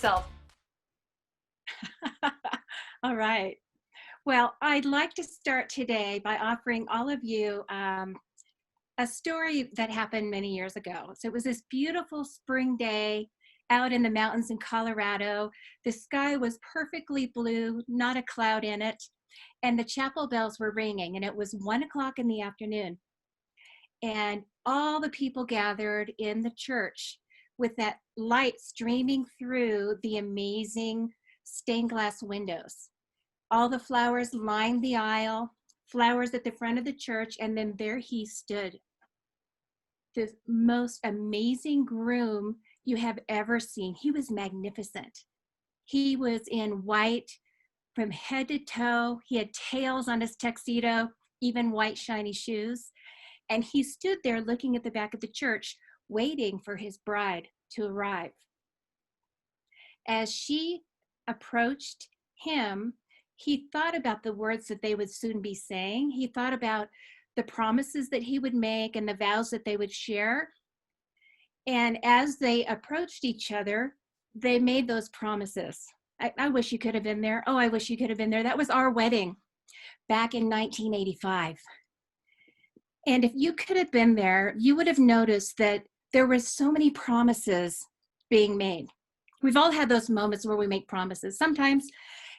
yourself. All right. Well, I'd like to start today by offering all of you a story that happened many years ago. So it was this beautiful spring day out in the mountains in Colorado. The sky was perfectly blue, not a cloud in it, and the chapel bells were ringing, and it was 1 o'clock in the afternoon. And all the people gathered in the church with that light streaming through the amazing stained glass windows. All the flowers lined the aisle, flowers at the front of the church, and then there he stood, the most amazing groom you have ever seen. He was magnificent. He was in white from head to toe. He had tails on his tuxedo, even white shiny shoes. And he stood there looking at the back of the church, waiting for his bride to arrive. As she approached him, he thought about the words that they would soon be saying. He thought about the promises that he would make and the vows that they would share. And as they approached each other, they made those promises. I wish you could have been there. Oh, I wish you could have been there. That was our wedding back in 1985. And if you could have been there, you would have noticed that there were so many promises being made. We've all had those moments where we make promises. Sometimes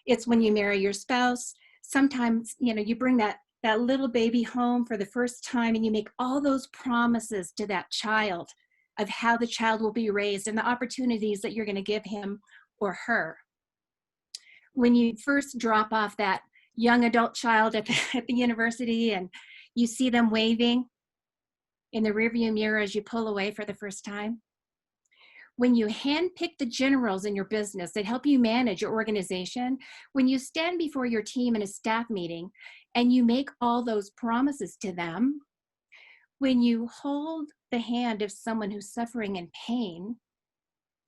it's when you marry your spouse. Sometimes, you bring that little baby home for the first time and you make all those promises to that child of how the child will be raised and the opportunities that you're going to give him or her. When you first drop off that young adult child at the university and you see them waving in the rearview mirror as you pull away for the first time. When you handpick the generals in your business that help you manage your organization, when you stand before your team in a staff meeting and you make all those promises to them, when you hold the hand of someone who's suffering in pain,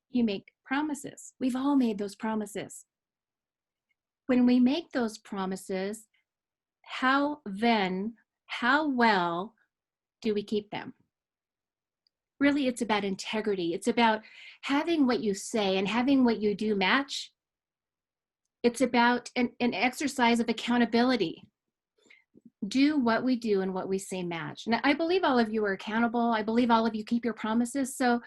you make promises. We've all made those promises. When we make those promises, how well do we keep them? Really, it's about integrity. It's about having what you say and having what you do match. It's about an exercise of accountability. Do what we do and what we say match. Now, I believe all of you are accountable. I believe all of you keep your promises. So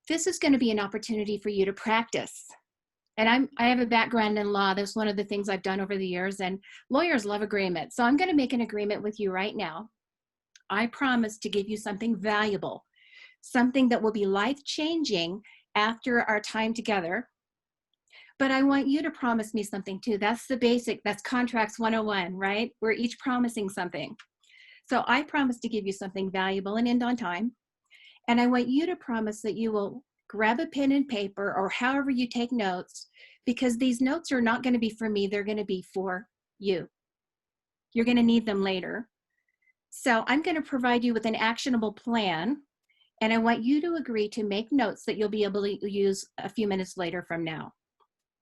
this is going to be an opportunity for you to practice. And I have a background in law. That's one of the things I've done over the years. And lawyers love agreement. So I'm going to make an agreement with you right now. I promise to give you something valuable, something that will be life-changing after our time together. But I want you to promise me something too. That's the basic, that's contracts 101, right? We're each promising something. So I promise to give you something valuable and end on time. And I want you to promise that you will grab a pen and paper or however you take notes, because these notes are not going to be for me. They're going to be for you. You're going to need them later. So I'm going to provide you with an actionable plan, and I want you to agree to make notes that you'll be able to use a few minutes later from now.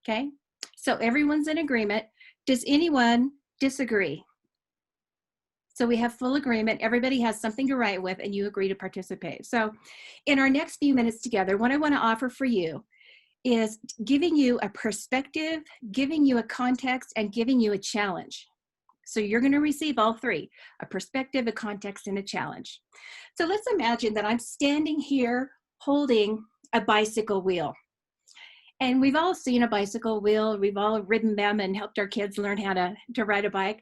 Okay? So everyone's in agreement. Does anyone disagree? So we have full agreement. Everybody has something to write with, and you agree to participate. So in our next few minutes together, what I want to offer for you is giving you a perspective, giving you a context, and giving you a challenge. So you're going to receive all three: a perspective, a context, and a challenge. So let's imagine that I'm standing here holding a bicycle wheel. And we've all seen a bicycle wheel. We've all ridden them and helped our kids learn how to ride a bike.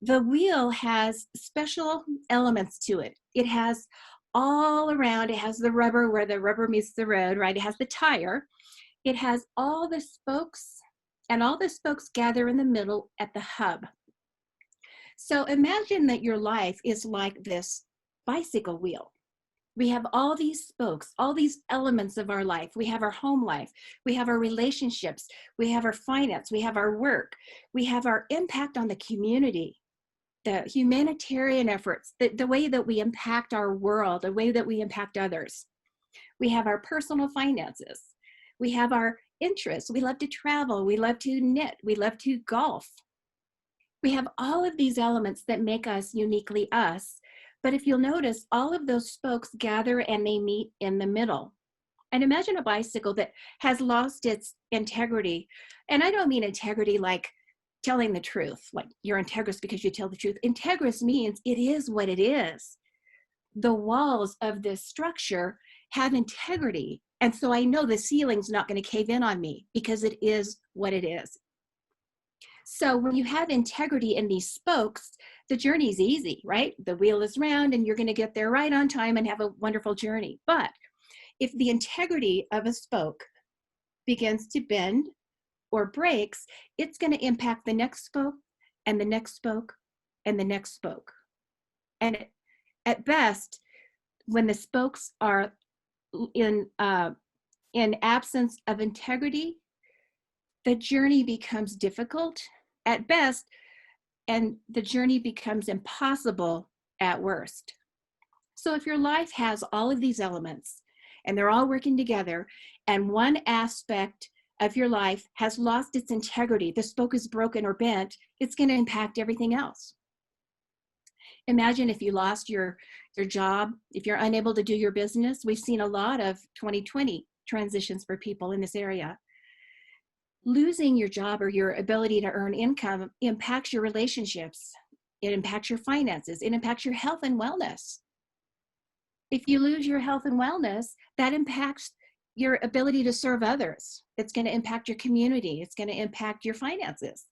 The wheel has special elements to it. It has all around, it has the rubber where the rubber meets the road, right? It has the tire. It has all the spokes, and all the spokes gather in the middle at the hub. So imagine that your life is like this bicycle wheel. We have all these spokes, all these elements of our life. We have our home life. We have our relationships. We have our finance. We have our work. We have our impact on the community, the humanitarian efforts, the way that we impact our world, the way that we impact others. We have our personal finances. We have our interests. We love to travel. We love to knit. We love to golf. We have all of these elements that make us uniquely us. But if you'll notice, all of those spokes gather and they meet in the middle. And imagine a bicycle that has lost its integrity. And I don't mean integrity like telling the truth, like you're integrous because you tell the truth. Integrous means it is what it is. The walls of this structure have integrity. And so I know the ceiling's not going to cave in on me because it is what it is. So when you have integrity in these spokes, the journey is easy, right? The wheel is round and you're going to get there right on time and have a wonderful journey. But if the integrity of a spoke begins to bend or breaks, it's going to impact the next spoke and the next spoke and the next spoke. And at best, when the spokes are in absence of integrity, the journey becomes difficult at best, and the journey becomes impossible at worst. So if your life has all of these elements and they're all working together, and one aspect of your life has lost its integrity, the spoke is broken or bent, it's going to impact everything else. Imagine if you lost your job, if you're unable to do your business. We've seen a lot of 2020 transitions for people in this area. Losing your job or your ability to earn income impacts your relationships. It impacts your finances. It impacts your health and wellness. If you lose your health and wellness, that impacts your ability to serve others. It's going to impact your community. It's going to impact your finances.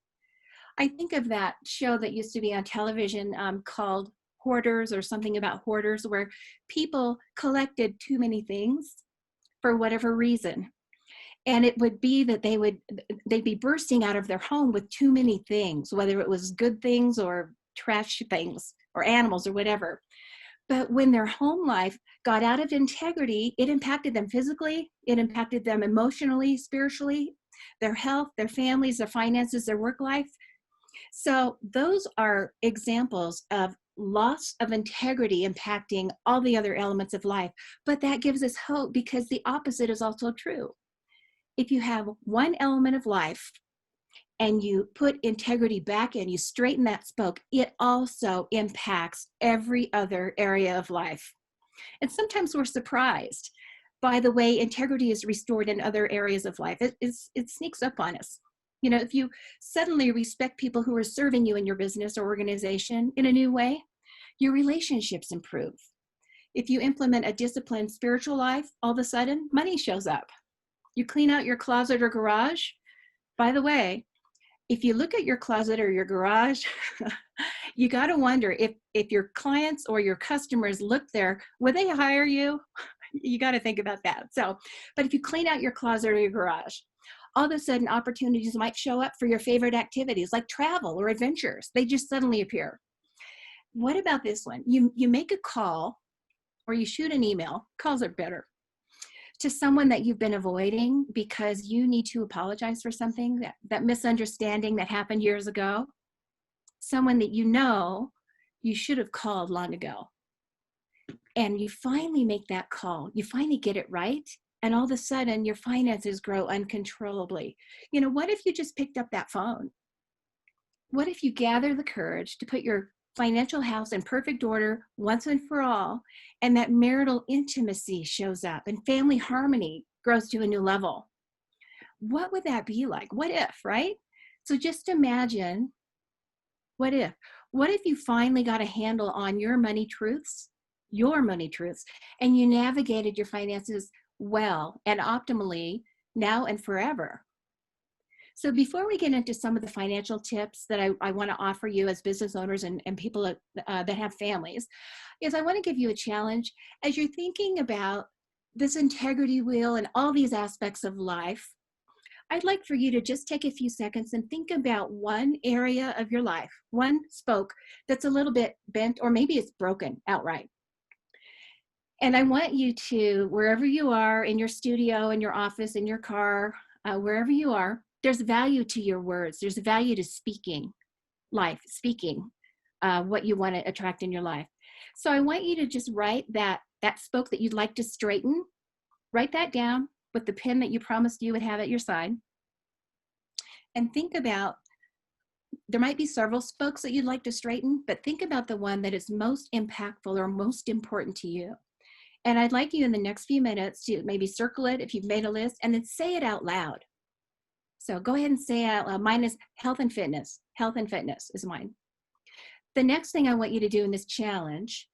I think of that show that used to be on television called Hoarders, or something about hoarders, where people collected too many things for whatever reason. And it would be that they'd be bursting out of their home with too many things, whether it was good things or trash things or animals or whatever. But when their home life got out of integrity, it impacted them physically, it impacted them emotionally, spiritually, their health, their families, their finances, their work life. So those are examples of loss of integrity impacting all the other elements of life. But that gives us hope, because the opposite is also true. If you have one element of life and you put integrity back in, you straighten that spoke, it also impacts every other area of life. And sometimes we're surprised by the way integrity is restored in other areas of life. It sneaks up on us. You know, if you suddenly respect people who are serving you in your business or organization in a new way, your relationships improve. If you implement a disciplined spiritual life, all of a sudden money shows up. You clean out your closet or garage. By the way, if you look at your closet or your garage, you got to wonder if your clients or your customers look there, would they hire you? You got to think about that. So, but if you clean out your closet or your garage, all of a sudden opportunities might show up for your favorite activities like travel or adventures. They just suddenly appear. What about this one? You make a call or you shoot an email, calls are better, to someone that you've been avoiding because you need to apologize for something, that misunderstanding that happened years ago, someone that you know you should have called long ago. And you finally make that call, you finally get it right, and all of a sudden your finances grow uncontrollably. You know, what if you just picked up that phone? What if you gather the courage to put your financial house in perfect order once and for all, and that marital intimacy shows up and family harmony grows to a new level? What would that be like? What if, right? So just imagine, what if? What if you finally got a handle on your money truths, and you navigated your finances well and optimally now and forever? So before we get into some of the financial tips that I want to offer you as business owners and people that have families, is I want to give you a challenge as you're thinking about this integrity wheel and all these aspects of life. I'd like for you to just take a few seconds and think about one area of your life, one spoke that's a little bit bent, or maybe it's broken outright. And I want you to, wherever you are, in your studio, in your office, in your car, wherever you are, there's value to your words. There's value to speaking life, speaking what you want to attract in your life. So I want you to just write that spoke that you'd like to straighten. Write that down with the pen that you promised you would have at your side. And think about, there might be several spokes that you'd like to straighten, but think about the one that is most impactful or most important to you. And I'd like you in the next few minutes to maybe circle it if you've made a list, and then say it out loud. So go ahead and say it out loud. Mine is health and fitness. Health and fitness is mine. The next thing I want you to do in this challenge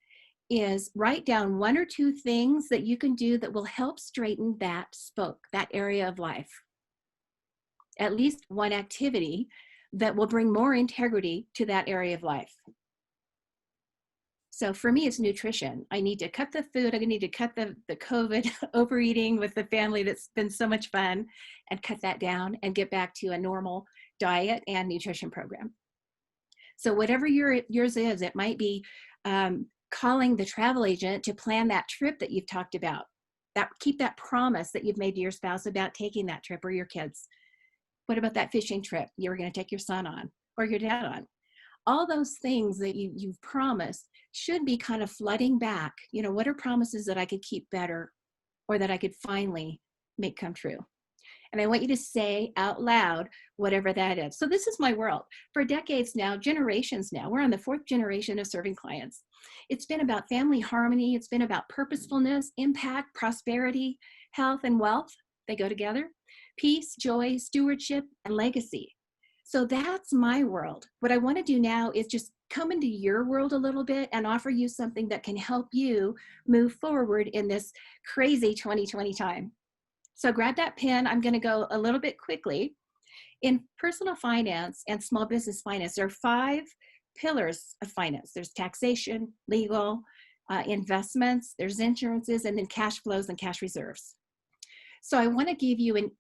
is write down 1 or 2 things that you can do that will help straighten that spoke, that area of life. At least one activity that will bring more integrity to that area of life. So for me, it's nutrition. I need to cut the food. I need to cut the COVID overeating with the family that's been so much fun, and cut that down and get back to a normal diet and nutrition program. So whatever yours is, it might be calling the travel agent to plan that trip that you've talked about. Keep that promise that you've made to your spouse about taking that trip, or your kids. What about that fishing trip you were going to take your son on or your dad on? All those things that you've promised should be kind of flooding back. You know, what are promises that I could keep better, or that I could finally make come true? And I want you to say out loud whatever that is. So this is my world. For decades now, generations now, we're on the 4th generation of serving clients. It's been about family harmony. It's been about purposefulness, impact, prosperity, health, and wealth. They go together. Peace, joy, stewardship, and legacy. So that's my world. What I want to do now is just come into your world a little bit and offer you something that can help you move forward in this crazy 2020 time. So grab that pen. I'm going to go a little bit quickly. In personal finance and small business finance, there are 5 pillars of finance. There's taxation, legal, investments, there's insurances, and then cash flows and cash reserves. So I want to give you in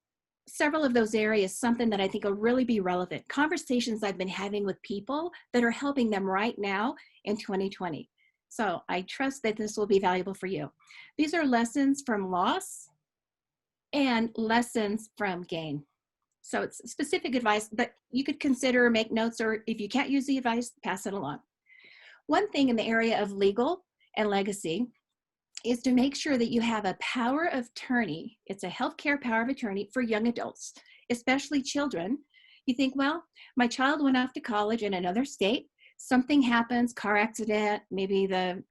several of those areas something that I think will really be relevant. Conversations I've been having with people that are helping them right now in 2020. So I trust that this will be valuable for you. These are lessons from loss and lessons from gain. So it's specific advice, but you could consider, make notes, or if you can't use the advice, pass it along. One thing in the area of legal and legacy is to make sure that you have a power of attorney. It's a healthcare power of attorney for young adults, especially children. You think, well, my child went off to college in another state. Something happens, car accident, maybe the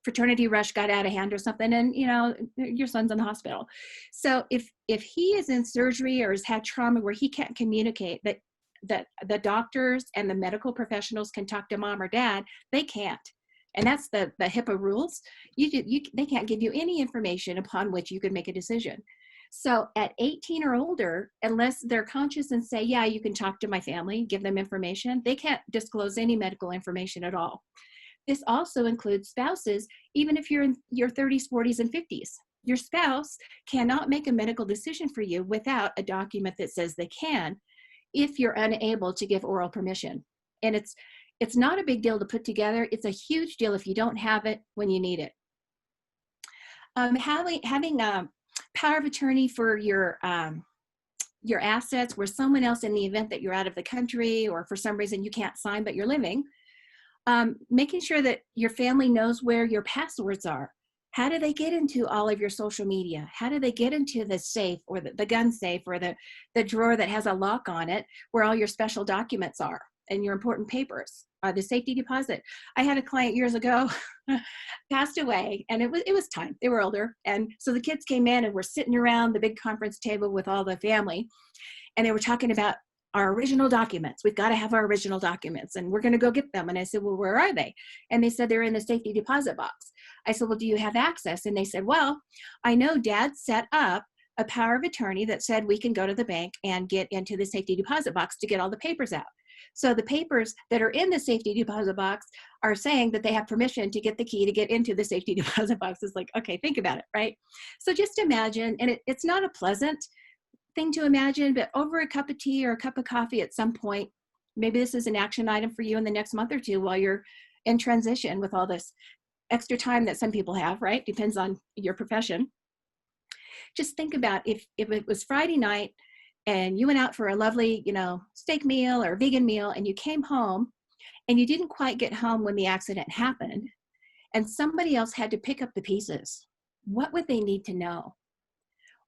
fraternity rush got out of hand or something, and you know your son's in the hospital. So if he is in surgery or has had trauma where he can't communicate, that the doctors and the medical professionals can talk to mom or dad, they can't. And that's the HIPAA rules. They can't give you any information upon which you can make a decision. So at 18 or older, unless they're conscious and say, yeah, you can talk to my family, give them information, they can't disclose any medical information at all. This also includes spouses, even if you're in your 30s, 40s, and 50s. Your spouse cannot make a medical decision for you without a document that says they can, if you're unable to give oral permission. And it's not a big deal to put together. It's a huge deal if you don't have it when you need it. Having a power of attorney for your assets, where someone else, in the event that you're out of the country or for some reason you can't sign but you're living, making sure that your family knows where your passwords are. How do they get into all of your social media? How do they get into the safe, or the gun safe, or the drawer that has a lock on it where all your special documents are and your important papers? The safety deposit. I had a client years ago passed away, and it was time. They were older, and so the kids came in and we're sitting around the big conference table with all the family, and they were talking about our original documents. We've got to have our original documents, and we're going to go get them. And I said, well, where are they? And they said they're in the safety deposit box. I said, well, do you have access? And they said, well, I know Dad set up a power of attorney that said we can go to the bank and get into the safety deposit box to get all the papers out. So the papers that are in the safety deposit box are saying that they have permission to get the key to get into the safety deposit box. It's like, okay, think about it, right? So just imagine, and it's not a pleasant thing to imagine, but over a cup of tea or a cup of coffee at some point, maybe this is an action item for you in the next month or two while you're in transition with all this extra time that some people have, right? Depends on your profession. Just think about if it was Friday night and you went out for a lovely, steak meal or vegan meal, and you came home and you didn't quite get home when the accident happened, and somebody else had to pick up the pieces. What would they need to know?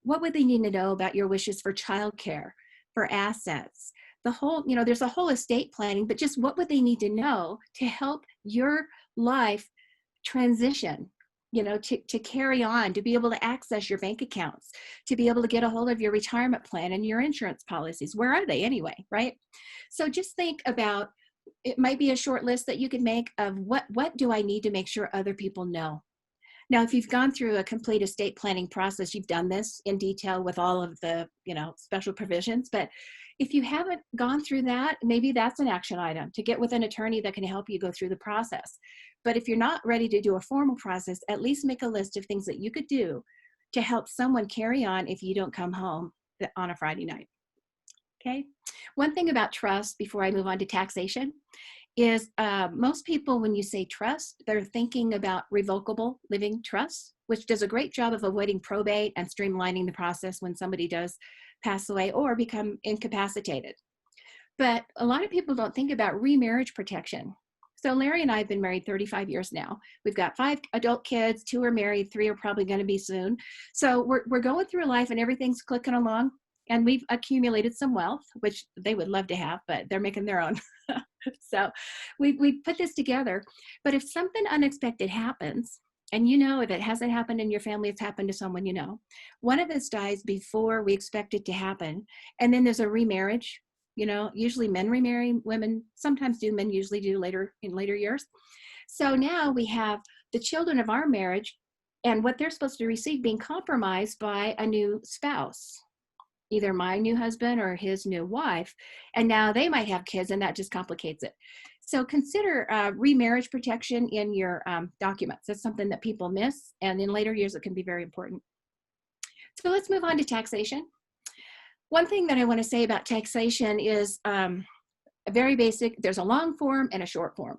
What would they need to know about your wishes for childcare, for assets? The whole, there's a whole estate planning, but just what would they need to know to help your life transition? to carry on, to be able to access your bank accounts, to be able to get a hold of your retirement plan and your insurance policies. Where are they anyway, right? So just think about, it might be a short list that you could make of what do I need to make sure other people know. Now, if you've gone through a complete estate planning process, you've done this in detail with all of the, special provisions. But if you haven't gone through that, maybe that's an action item to get with an attorney that can help you go through the process. But if you're not ready to do a formal process, at least make a list of things that you could do to help someone carry on if you don't come home on a Friday night. Okay. One thing about trust before I move on to taxation is most people, when you say trust, they're thinking about revocable living trust, which does a great job of avoiding probate and streamlining the process when somebody does pass away or become incapacitated. But a lot of people don't think about remarriage protection. So Larry and I have been married 35 years now. We've got 5 adult kids, 2 are married, 3 are probably going to be soon. So we're going through life and everything's clicking along. And we've accumulated some wealth, which they would love to have, but they're making their own. So we put this together. But if something unexpected happens, and if it hasn't happened in your family, it's happened to someone one of us dies before we expect it to happen. And then there's a remarriage. Usually men remarry, women sometimes do, men usually do in later years. So now we have the children of our marriage and what they're supposed to receive being compromised by a new spouse, either my new husband or his new wife. And now they might have kids, and that just complicates it. So consider remarriage protection in your documents. That's something that people miss, and in later years it can be very important. So let's move on to taxation. One thing that I want to say about taxation is a very basic. There's a long form and a short form.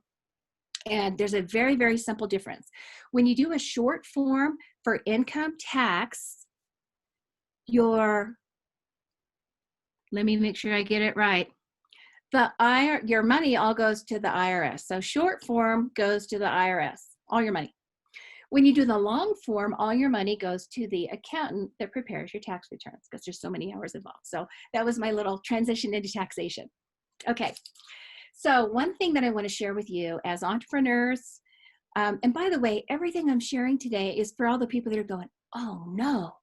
And there's a very, very simple difference. When you do a short form for income tax, let me make sure I get it right. Your money all goes to the IRS. So short form goes to the IRS, all your money. When you do the long form, all your money goes to the accountant that prepares your tax returns, because there's so many hours involved. So that was my little transition into taxation. Okay. So one thing that I want to share with you as entrepreneurs, and by the way, everything I'm sharing today is for all the people that are going, oh no,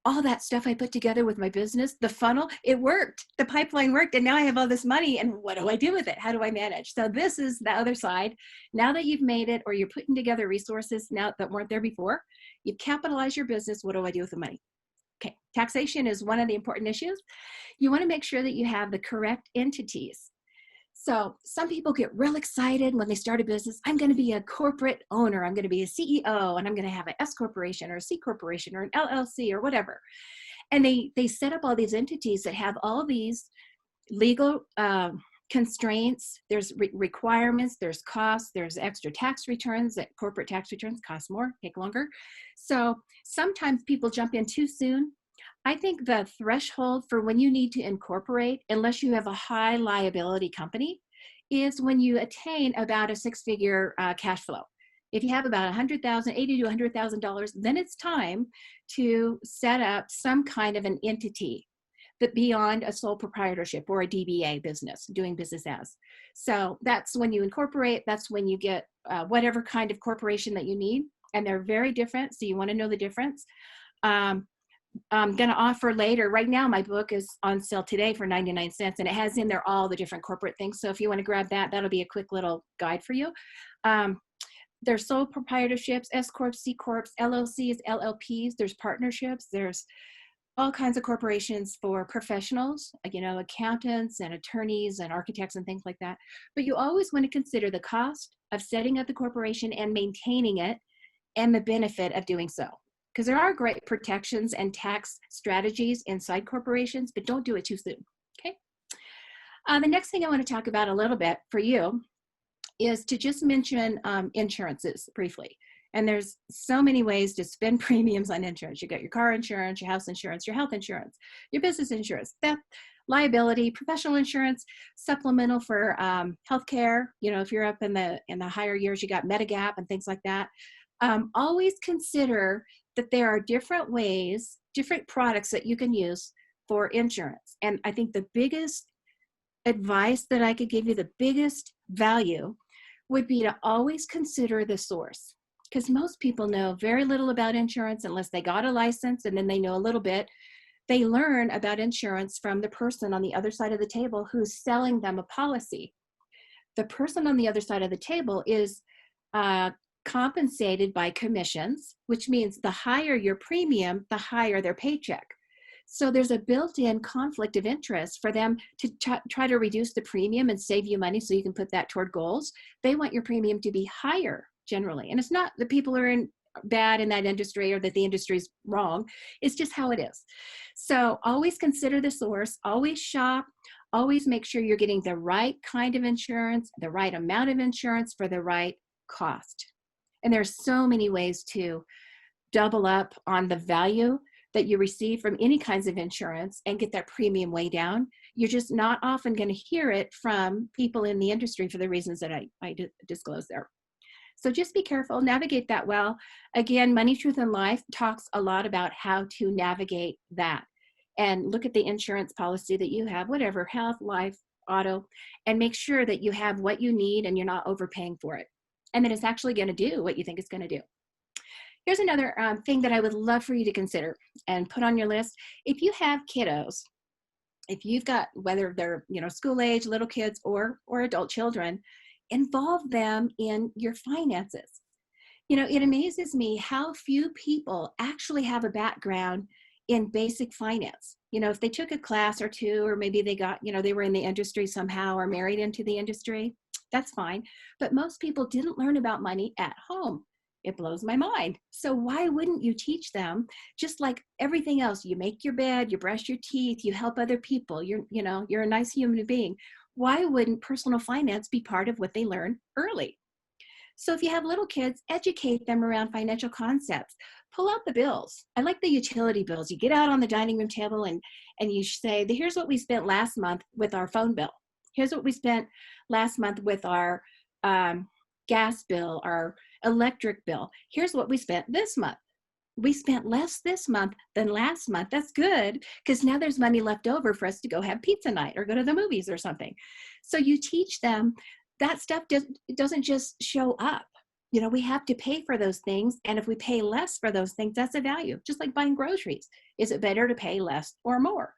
all that stuff I put together with my business, the funnel, it worked. The pipeline worked. And now I have all this money. And what do I do with it? How do I manage? So this is the other side. Now that you've made it, or you're putting together resources now that weren't there before, you've capitalized your business. What do I do with the money? Okay. Taxation is one of the important issues. You want to make sure that you have the correct entities. So some people get real excited when they start a business. I'm going to be a corporate owner. I'm going to be a CEO, and I'm going to have an S corporation or a C corporation or an LLC or whatever. And they set up all these entities that have all these legal constraints. There's requirements, there's costs, there's extra tax returns. That corporate tax returns cost more, take longer. So sometimes people jump in too soon. I think the threshold for when you need to incorporate, unless you have a high liability company, is when you attain about a 6-figure cash flow. If you have about $100,000, $80,000 to $100,000, then it's time to set up some kind of an entity that beyond a sole proprietorship or a DBA business, doing business as. So that's when you incorporate. That's when you get whatever kind of corporation that you need, and they're very different. So you want to know the difference. I'm going to offer later. Right now, my book is on sale today for 99 cents, and it has in there all the different corporate things. So if you want to grab that, that'll be a quick little guide for you. There's sole proprietorships, S Corps, C Corps, LLCs, LLPs. There's partnerships. There's all kinds of corporations for professionals, accountants and attorneys and architects and things like that. But you always want to consider the cost of setting up the corporation and maintaining it, and the benefit of doing so. Because there are great protections and tax strategies inside corporations, but don't do it too soon, okay? The next thing I want to talk about a little bit for you is to just mention insurances briefly. And there's so many ways to spend premiums on insurance. You got your car insurance, your house insurance, your health insurance, your business insurance, theft, liability, professional insurance, supplemental for healthcare. If you're up in the higher years, you got Medigap and things like that. Always consider that there are different ways, different products that you can use for insurance. And I think the biggest advice that I could give you, the biggest value, would be to always consider the source. because most people know very little about insurance unless they got a license, and then they know a little bit. They learn about insurance from the person on the other side of the table who's selling them a policy. The person on the other side of the table is compensated by commissions, which means the higher your premium, the higher their paycheck. So there's a built-in conflict of interest for them to try to reduce the premium and save you money so you can put that toward goals. They want your premium to be higher generally. And it's not that people are bad in that industry or that the industry is wrong. It's just how it is. So always consider the source, always shop, always make sure you're getting the right kind of insurance, the right amount of insurance for the right cost. And there's so many ways to double up on the value that you receive from any kinds of insurance and get that premium way down. You're just not often going to hear it from people in the industry for the reasons that I disclosed there. So just be careful, navigate that well. Again, Money, Truth, and Life talks a lot about how to navigate that. And look at the insurance policy that you have, whatever, health, life, auto, and make sure that you have what you need and you're not overpaying for it. And that it's actually going to do what you think it's going to do. Here's another thing that I would love for you to consider and put on your list. If you have kiddos, if you've got, whether they're school age, little kids, or adult children, involve them in your finances. It amazes me how few people actually have a background in basic finance. If they took a class or two, or maybe they got, they were in the industry somehow or married into the industry, that's fine. But most people didn't learn about money at home. It blows my mind. So why wouldn't you teach them? Just like everything else, you make your bed, you brush your teeth, you help other people, you're a nice human being. Why wouldn't personal finance be part of what they learn early? So if you have little kids, educate them around financial concepts. Pull out the bills. I like the utility bills. You get out on the dining room table and you say, here's what we spent last month with our phone bill. Here's what we spent last month with our gas bill, our electric bill. Here's what we spent this month. We spent less this month than last month. That's good, because now there's money left over for us to go have pizza night or go to the movies or something. So you teach them that stuff doesn't just show up. We have to pay for those things. And if we pay less for those things, that's a value. Just like buying groceries. Is it better to pay less or more?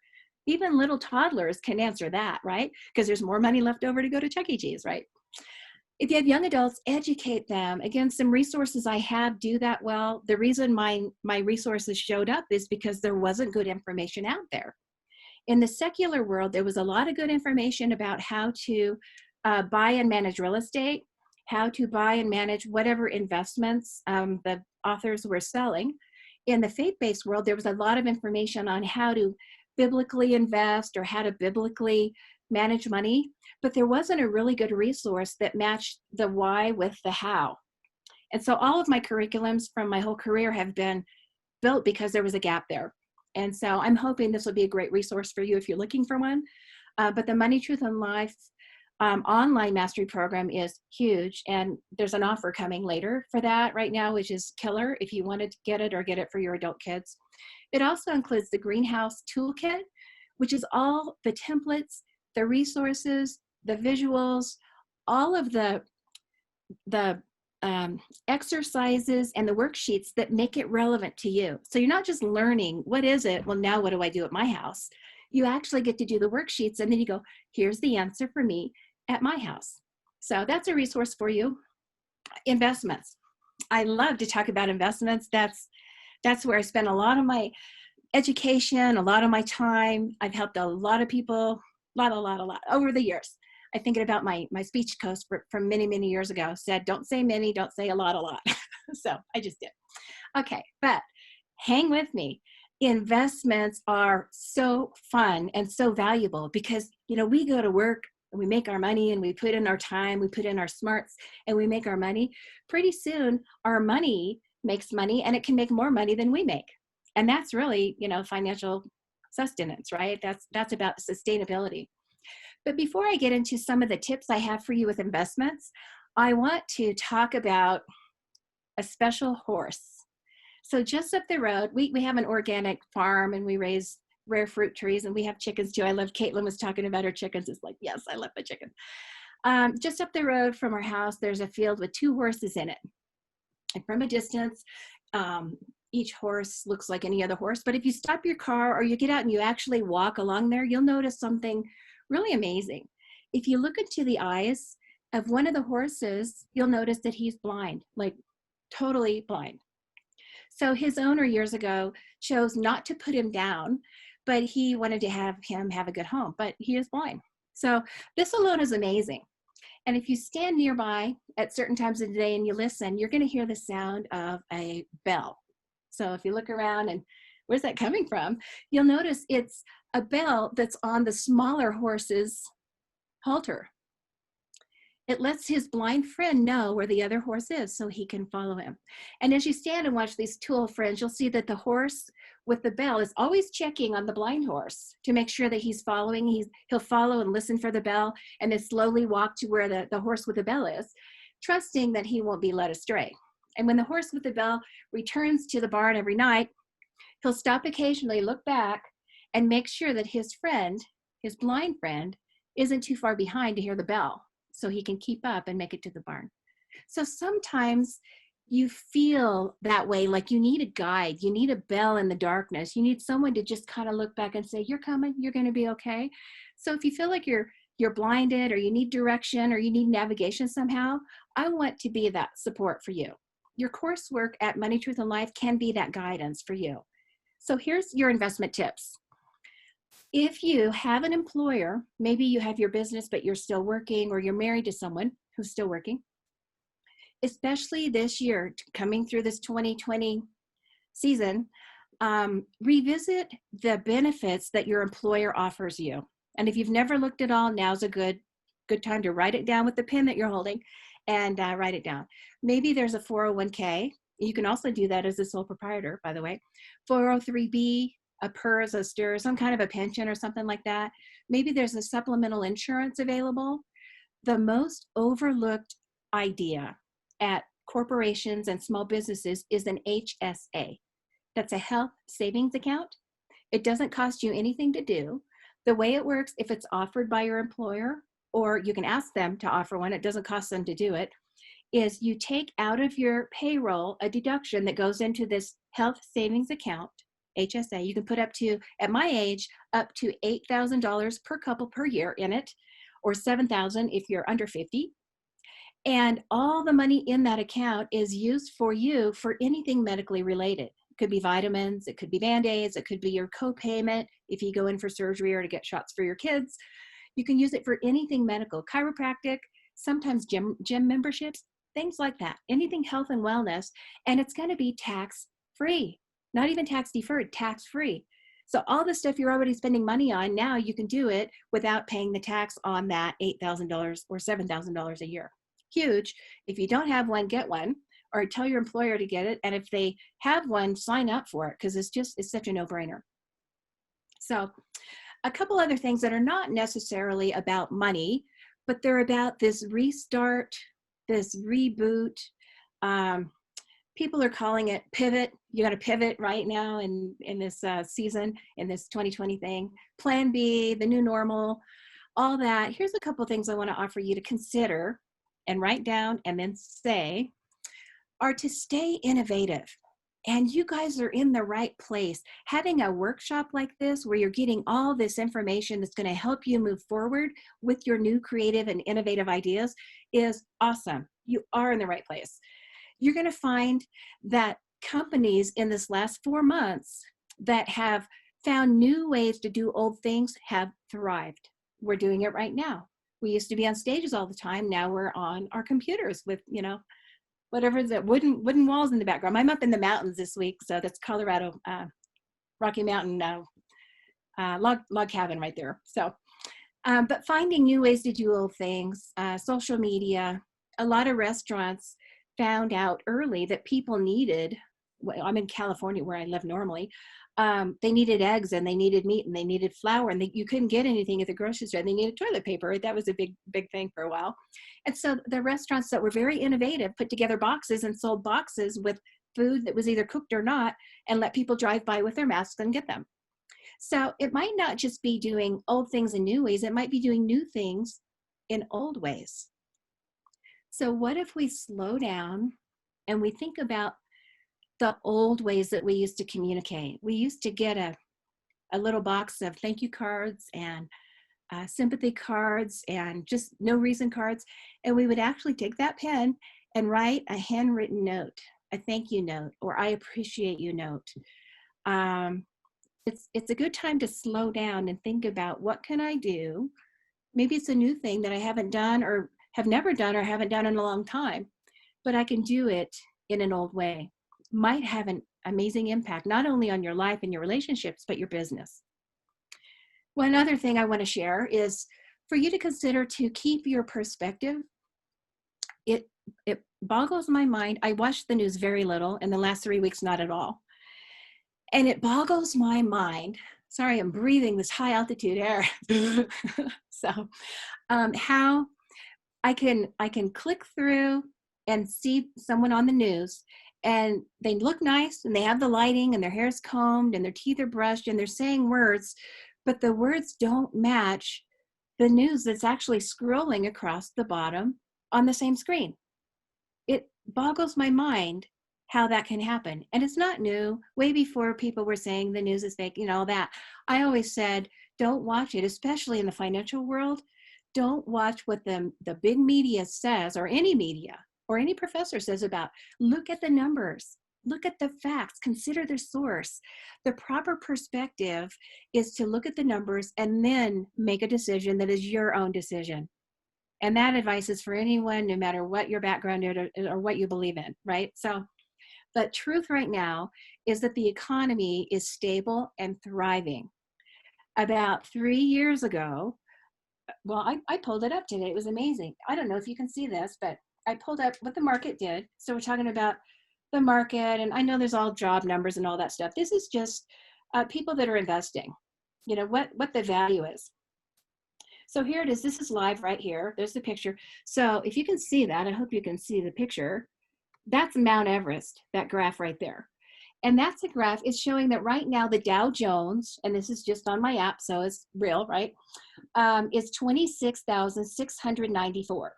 Even little toddlers can answer that, right? Because there's more money left over to go to Chuck E. Cheese, right? If you have young adults, educate them. Again, some resources I have do that well. The reason my resources showed up is because there wasn't good information out there. In the secular world, there was a lot of good information about how to buy and manage real estate, how to buy and manage whatever investments the authors were selling. In the faith-based world, there was a lot of information on how to biblically invest or how to biblically manage money, but there wasn't a really good resource that matched the why with the how. And so all of my curriculums from my whole career have been built because there was a gap there. And so I'm hoping this will be a great resource for you if you're looking for one. But the Money, Truth, and Life online mastery program is huge. And there's an offer coming later for that right now, which is killer if you wanted to get it or get it for your adult kids. It also includes the Greenhouse Toolkit, which is all the templates, the resources, the visuals, all of the exercises and the worksheets that make it relevant to you. So you're not just learning, what is it? Well, now what do I do at my house? You actually get to do the worksheets and then you go, here's the answer for me at my house. So that's a resource for you. Investments. I love to talk about investments. That's where I spend a lot of my education, a lot of my time. I've helped a lot of people, a lot over the years. I think about my speech coach from many, many years ago said, don't say many, don't say a lot. So I just did. Okay, but hang with me. Investments are so fun and so valuable because, we go to work and we make our money and we put in our time, we put in our smarts and we make our money. Pretty soon our money makes money and it can make more money than we make. And that's really, financial sustenance, right? That's about sustainability. But before I get into some of the tips I have for you with investments, I want to talk about a special horse. So just up the road, we have an organic farm and we raise rare fruit trees and we have chickens too. I love, Caitlin was talking about her chickens. It's like, yes, I love my chickens. Just up the road from our house, there's a field with 2 horses in it. And from a distance, each horse looks like any other horse. But if you stop your car or you get out and you actually walk along there, you'll notice something really amazing. If you look into the eyes of one of the horses, you'll notice that he's blind, like totally blind. So his owner years ago chose not to put him down, but he wanted to have him have a good home, but he is blind. So this alone is amazing. And if you stand nearby at certain times of the day and you listen, you're going to hear the sound of a bell. So if you look around and where's that coming from, you'll notice it's a bell that's on the smaller horse's halter. It lets his blind friend know where the other horse is so he can follow him. And as you stand and watch these two old friends, you'll see that the horse with the bell is always checking on the blind horse to make sure that he's following. He'll follow and listen for the bell and then slowly walk to where the horse with the bell is, trusting that he won't be led astray. And when the horse with the bell returns to the barn every night, he'll stop occasionally, look back, and make sure that his friend, his blind friend, isn't too far behind to hear the bell, so he can keep up and make it to the barn. So sometimes you feel that way, like you need a guide, you need a bell in the darkness, you need someone to just kind of look back and say, you're coming, you're going to be okay. So if you feel like you're blinded or you need direction or you need navigation somehow, I want to be that support for you. Your coursework at Money, Truth, and Life can be that guidance for you. So here's your investment tips. If you have an employer, maybe you have your business, but you're still working, or you're married to someone who's still working, especially this year, coming through this 2020 season, revisit the benefits that your employer offers you. And if you've never looked at all, now's a good time to write it down with the pen that you're holding and write it down. Maybe there's a 401k. You can also do that as a sole proprietor, by the way. 403b, a PERS, a STIR, some kind of a pension or something like that. Maybe there's a supplemental insurance available. The most overlooked idea at corporations and small businesses is an HSA. That's a health savings account. It doesn't cost you anything to do. The way it works, if it's offered by your employer, or you can ask them to offer one, it doesn't cost them to do it, is you take out of your payroll a deduction that goes into this health savings account, HSA. You can put up to, at my age, up to $8,000 per couple per year in it, or $7,000 if you're under 50. And all the money in that account is used for you for anything medically related. It could be vitamins, it could be Band-Aids, it could be your co-payment if you go in for surgery or to get shots for your kids. You can use it for anything medical, chiropractic, sometimes gym memberships, things like that, anything health and wellness, and it's going to be tax-free, not even tax-deferred, tax-free. So all the stuff you're already spending money on, now you can do it without paying the tax on that $8,000 or $7,000 a year. Huge. If you don't have one, get one, or tell your employer to get it. And if they have one, sign up for it, because it's such a no-brainer. So a couple other things that are not necessarily about money, but they're about this restart, this reboot. People are calling it pivot. You got to pivot right now in this season, in this 2020 thing. Plan B, the new normal, all that. Here's a couple things I want to offer you to consider and write down and then say, are to stay innovative. And you guys are in the right place. Having a workshop like this where you're getting all this information that's going to help you move forward with your new creative and innovative ideas is awesome. You are in the right place. You're going to find that companies in this last 4 months that have found new ways to do old things have thrived. We're doing it right now. We used to be on stages all the time. Now we're on our computers with, whatever is that wooden walls in the background. I'm up in the mountains this week, so that's Colorado, Rocky Mountain log cabin right there. So, but finding new ways to do old things, social media, a lot of restaurants found out early that people needed, I'm in California where I live normally, they needed eggs and they needed meat and they needed flour, and you couldn't get anything at the grocery store. They needed toilet paper. Right? That was a big thing for a while. And so the restaurants that were very innovative put together boxes and sold boxes with food that was either cooked or not, and let people drive by with their masks and get them. So it might not just be doing old things in new ways. It might be doing new things in old ways. So what if we slow down and we think about the old ways that we used to communicate. We used to get a little box of thank you cards and sympathy cards and just no reason cards. And we would actually take that pen and write a handwritten note, a thank you note, or I appreciate you note. It's a good time to slow down and think about, what can I do? Maybe it's a new thing that I haven't done or have never done or haven't done in a long time, but I can do it in an old way. Might have an amazing impact, not only on your life and your relationships, but your business. One other thing I want to share is for you to consider to keep your perspective. It boggles my mind. I watched the news very little in the last 3 weeks, not at all. And it boggles my mind. Sorry, I'm breathing this high altitude air. So how I can click through and see someone on the news, and they look nice and they have the lighting and their hair's combed and their teeth are brushed and they're saying words, but the words don't match the news that's actually scrolling across the bottom on the same screen. It boggles my mind how that can happen. And it's not new. Way before people were saying the news is fake, all that. I always said, don't watch it, especially in the financial world. Don't watch what the big media says, or any media, or any professor says about. Look at the numbers. Look at the facts. Consider the source. The proper perspective is to look at the numbers and then make a decision that is your own decision. And that advice is for anyone, no matter what your background is or what you believe in, right? So, but truth right now is that the economy is stable and thriving. About 3 years ago, well, I pulled it up today. It was amazing. I don't know if you can see this, but I pulled up what the market did. So we're talking about the market, and I know there's all job numbers and all that stuff. This is just people that are investing, what the value is. So here it is. This is live right here. There's the picture. So if you can see that, I hope you can see the picture. That's Mount Everest, that graph right there. And that's a graph. It's showing that right now the Dow Jones, and this is just on my app, so it's real, right? Is 26,694.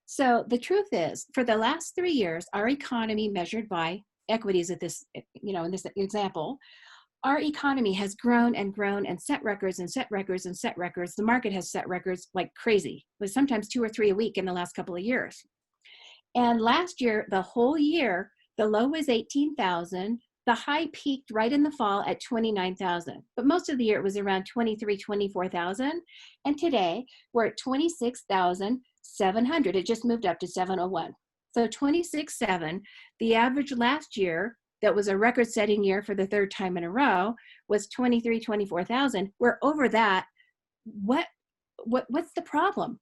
So the truth is, for the last 3 years, our economy measured by equities at this, in this example, our economy has grown and grown and set records and set records and set records. The market has set records like crazy, but sometimes 2 or 3 a week in the last couple of years. And last year, the whole year, the low was 18,000. The high peaked right in the fall at 29,000. But most of the year it was around 23, 24,000. And today we're at 26,700. It just moved up to 701. So 26,700. The average last year, that was a record-setting year for the third time in a row, was 23, 24,000. We're over that. What's the problem,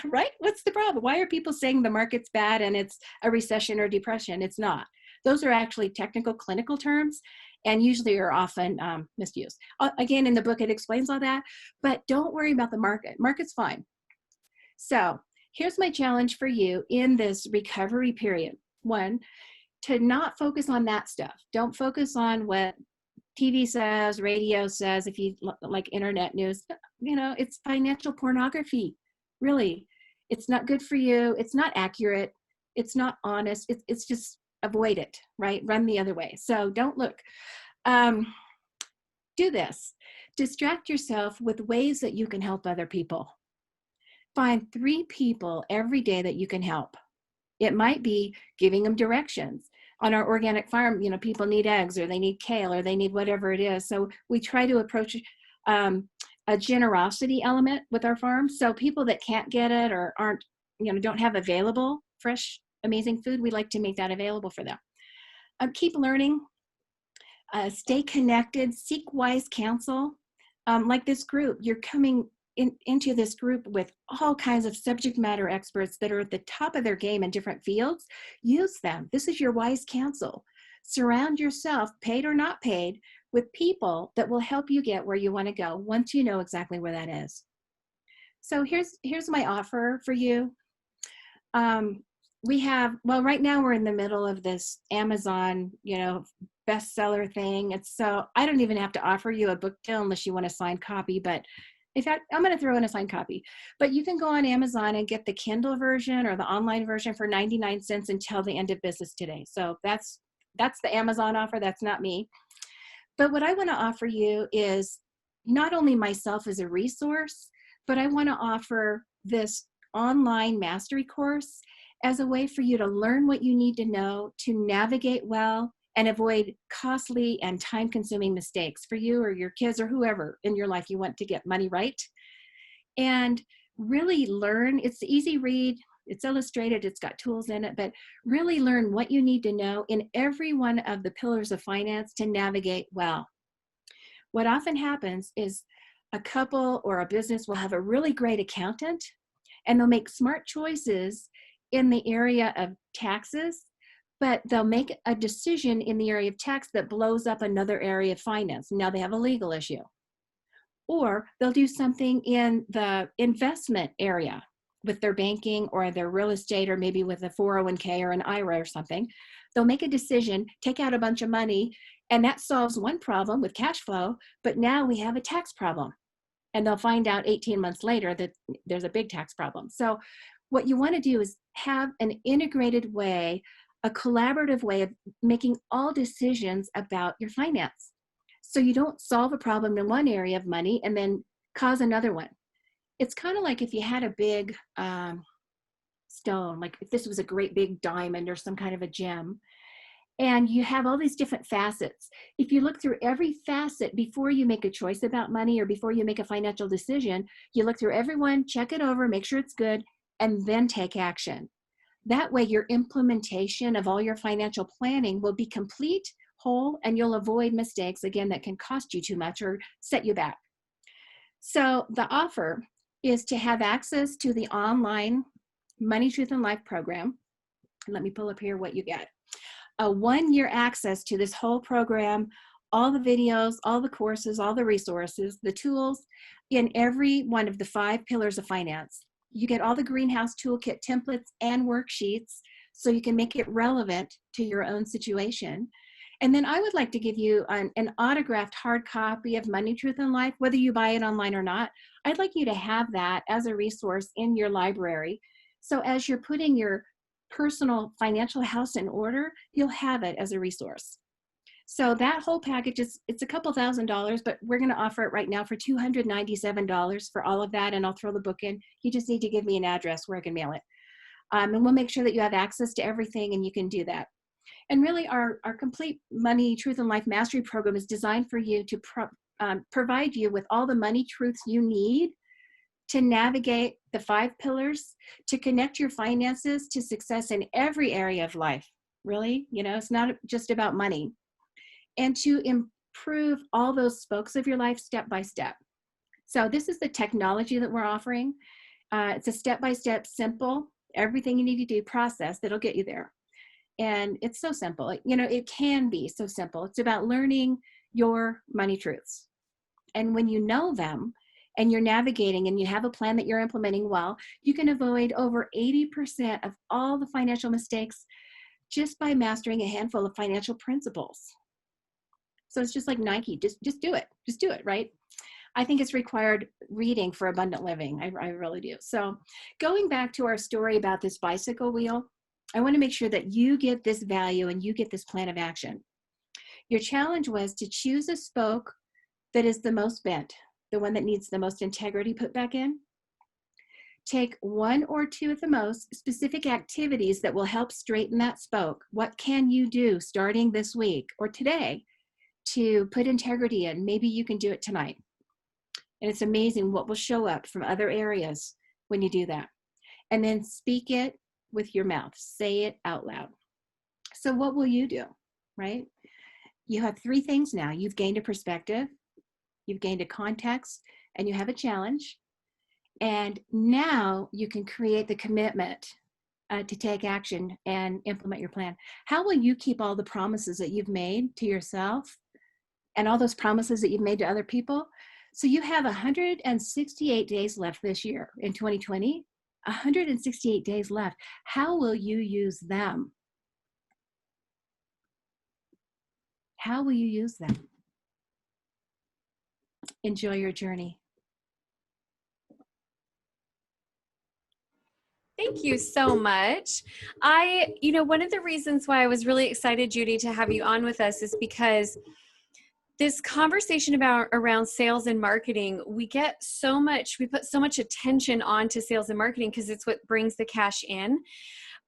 right? What's the problem? Why are people saying the market's bad and it's a recession or depression? It's not. Those are actually technical clinical terms and usually are often misused. Again, in the book, it explains all that, but don't worry about the market. Market's fine. So here's my challenge for you in this recovery period. One, to not focus on that stuff. Don't focus on what TV says, radio says, if you like internet news. It's financial pornography. Really, it's not good for you. It's not accurate. It's not honest. It's just avoid it, right? Run the other way. So don't look. Do this. Distract yourself with ways that you can help other people. Find 3 people every day that you can help. It might be giving them directions. On our organic farm, people need eggs or they need kale or they need whatever it is. So we try to approach a generosity element with our farm. So people that can't get it or aren't, don't have available fresh, amazing food, we like to make that available for them. Keep learning, stay connected, seek wise counsel. Like this group, you're coming into this group with all kinds of subject matter experts that are at the top of their game in different fields. Use them. This is your wise counsel. Surround yourself, paid or not paid, with people that will help you get where you want to go once you know exactly where that is. So here's my offer for you. Right now we're in the middle of this Amazon, bestseller thing. So I don't even have to offer you a book deal unless you want a signed copy, but In fact, I'm going to throw in a signed copy, but you can go on Amazon and get the Kindle version or the online version for 99 cents until the end of business today. So that's the Amazon offer. That's not me. But what I want to offer you is not only myself as a resource, but I want to offer this online mastery course as a way for you to learn what you need to know to navigate well and avoid costly and time-consuming mistakes for you or your kids or whoever in your life you want to get money right. And really learn. It's the easy read. It's illustrated. It's got tools in it, but really learn what you need to know in every one of the pillars of finance to navigate well. What often happens is a couple or a business will have a really great accountant and they'll make smart choices in the area of taxes, but they'll make a decision in the area of tax that blows up another area of finance. Now they have a legal issue. Or they'll do something in the investment area with their banking or their real estate, or maybe with a 401k or an IRA or something. They'll make a decision, take out a bunch of money, and that solves one problem with cash flow, but now we have a tax problem. And they'll find out 18 months later that there's a big tax problem. So what you want to do is have an integrated way, a collaborative way of making all decisions about your finance. So you don't solve a problem in one area of money and then cause another one. It's kind of like if you had a big stone, like if this was a great big diamond or some kind of a gem, and you have all these different facets. If you look through every facet before you make a choice about money or before you make a financial decision, you look through every one, check it over, make sure it's good, and then take action. That way your implementation of all your financial planning will be complete, whole, and you'll avoid mistakes, again, that can cost you too much or set you back. So the offer is to have access to the online Money, Truth, and Life program. Let me pull up here what you get. A 1-year access to this whole program, all the videos, all the courses, all the resources, the tools in every one of the 5 pillars of finance. You get all the greenhouse toolkit templates and worksheets so you can make it relevant to your own situation. And then I would like to give you an autographed hard copy of Money, Truth, and Life, whether you buy it online or not. I'd like you to have that as a resource in your library. So as you're putting your personal financial house in order, you'll have it as a resource. So that whole package it's a couple $1,000s, but we're going to offer it right now for $297 for all of that. And I'll throw the book in. You just need to give me an address where I can mail it. And we'll make sure that you have access to everything and you can do that. And really our complete Money, Truth, and Life Mastery program is designed for you to provide you with all the money truths you need to navigate the 5 pillars, to connect your finances to success in every area of life. Really, it's not just about money. And to improve all those spokes of your life step by step. So this is the technology that we're offering. It's a step-by-step, simple, everything you need to do process that'll get you there. And it's so simple. It can be so simple. It's about learning your money truths. And when you know them, and you're navigating and you have a plan that you're implementing well, you can avoid over 80% of all the financial mistakes just by mastering a handful of financial principles. So it's just like Nike, just do it. Just do it, right? I think it's required reading for abundant living. I really do. So going back to our story about this bicycle wheel, I want to make sure that you get this value and you get this plan of action. Your challenge was to choose a spoke that is the most bent, the one that needs the most integrity put back in. Take 1 or 2 at the most specific activities that will help straighten that spoke. What can you do starting this week or today to put integrity in? Maybe you can do it tonight. And it's amazing what will show up from other areas when you do that. And then speak it with your mouth. Say it out loud. So what will you do, right? You have 3 things now. You've gained a perspective, you've gained a context, and you have a challenge. And now you can create the commitment to take action and implement your plan. How will you keep all the promises that you've made to yourself and all those promises that you've made to other people? So you have 168 days left this year in 2020, 168 days left. How will you use them? How will you use them? Enjoy your journey. Thank you so much. One of the reasons why I was really excited, Judy, to have you on with us is because this conversation about around sales and marketing, we put so much attention onto sales and marketing because it's what brings the cash in.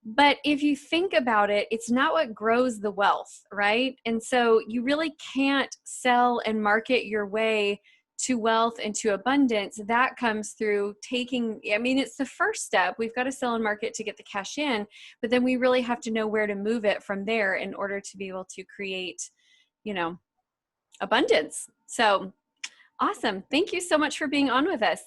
But if you think about it, it's not what grows the wealth, right? And so you really can't sell and market your way to wealth and to abundance. That comes through it's the first step. We've got to sell and market to get the cash in, but then we really have to know where to move it from there in order to be able to create, abundance. So awesome. Thank you so much for being on with us.